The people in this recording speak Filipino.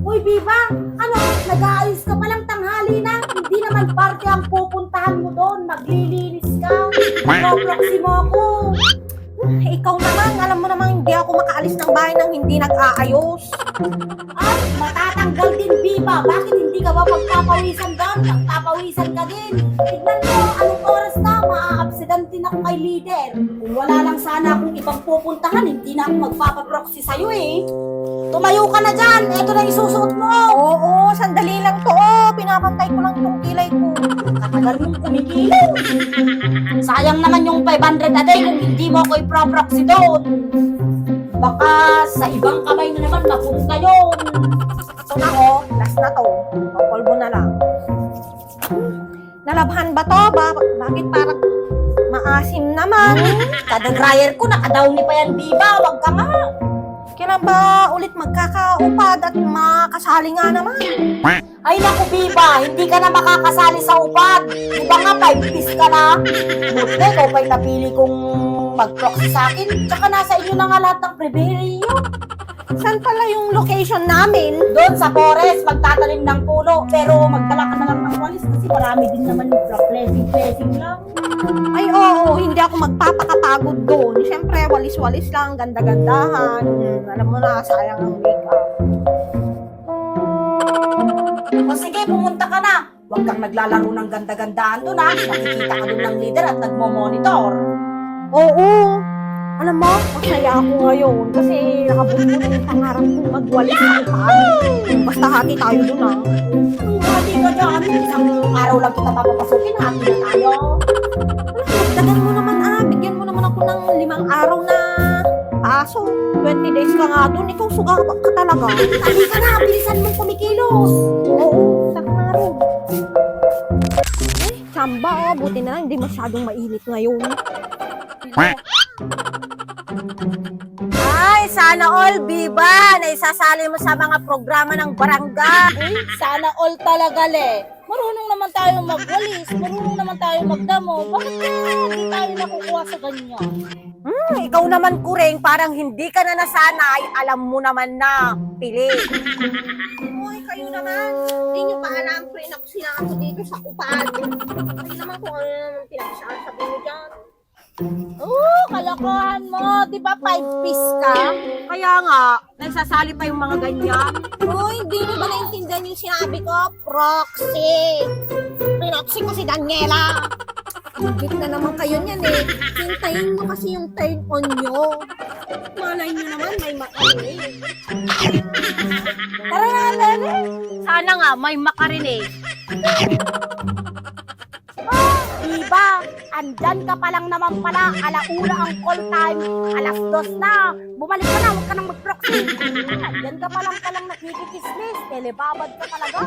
Uy, Biba! Ano? Nag-aayos ka palang tanghali na? Hindi naman party ang pupuntahan mo doon. Maglilinis ka. Proproxy mo ako. Ikaw naman, alam mo naman hindi ako makaalis ng bahay nang hindi nag-aayos. Ay, matatanggal din, Biba. Bakit hindi ka ba pagpapawisan doon? Pagpapawisan ka din. Tignan mo, anong oras na? Maa-absent din ako kay leader. Kung wala lang sana akong ibang pupuntahan, hindi na ako magpapaproxy sa'yo eh. Tumayo ka na dyan. Ito na isusuot mo. Oo, sandali lang to. Pinapantay ko lang tong kilay ko. Katagal mong kumikilos. Sayang naman yung 500 a day kung hindi mo ako i-proxy doon. Baka sa ibang kamay na naman mapunta yun. Ito na oh, last na to. Papolvo na lang. Nalabhan ba to? Bakit parang maasim naman? Kada dryer ko nakadowny pa yan, Biba. Wag ka nga. Kailan ba ulit magkakaupad at makasali nga naman? Ay naku, Biba, hindi ka na makakasali sa upad. Di ba nga 5 piece ka na? Buti na ikaw pa'y napili kong mag-proxy sa akin. Tsaka nasa inyo na nga lahat ng pribiheriyo. Saan pala yung location namin? Doon sa forest, magtatanim ng puno. Pero magdala ka na lang ng walis kasi marami din naman yung blessing lang. Ay oo, hindi ako magpapakapagod doon. Siyempre, walis-walis lang, ganda-gandahan. Alam mo na, sayang ang makeup. O sige, pumunta ka na. Huwag kang naglalaro ng ganda-gandaan doon ha. Nakikita ka doon ng leader at nagmo-monitor. Oo. Alam mo, masaya ako ngayon kasi nakabunod na yung pangarap kong magwalis sa upahan. Basta hati tayo dun ah. Hati ka dyan. Isang araw lang kita papapasukin. Hati na tayo. Dagan mo naman bigyan mo naman ako ng 5 araw na paso. 20 days ka nga dun, ikaw suga ka talaga. Hali ka na, bilisan mong kumikilos. Oo, sak na rin. Samba buti na lang, hindi masyadong mainit ngayon. Ay, sana all, Biba, na isasali mo sa mga programa ng barangay. Sana all talaga, Le. Marunong naman tayo magwalis, marunong naman tayo magdamo. Bakit kaya hindi tayo nakukuha sa ganyan? Ikaw naman, Kuring, parang hindi ka na nasanay, alam mo naman na, pili. Uy, kayo naman, hindi nyo pa alam, pre-noxy na ako dito sa upad. Hindi naman kung ano naman pinagsasabi mo dyan. Kalokohan mo. Di ba 5 piece ka? Kaya nga, nagsasali pa yung mga ganyan. Uy, hindi nyo ba naintindihan yung sinabi ko? Proxy. Proxy ko si Daniela. Higit na naman kayo niyan eh. Hintayin mo kasi yung turn on nyo. Malay nyo naman, may makarinig. Tara na, Lele. Sana nga, may makarinig. Diba? Andyan ka pa lang naman pala. Alauna ang call time. 2:00 na. Bumalik ka na. Huwag ka nang mag-proxy. Andyan ka pa lang nakikikismis. Telebabad ka talaga.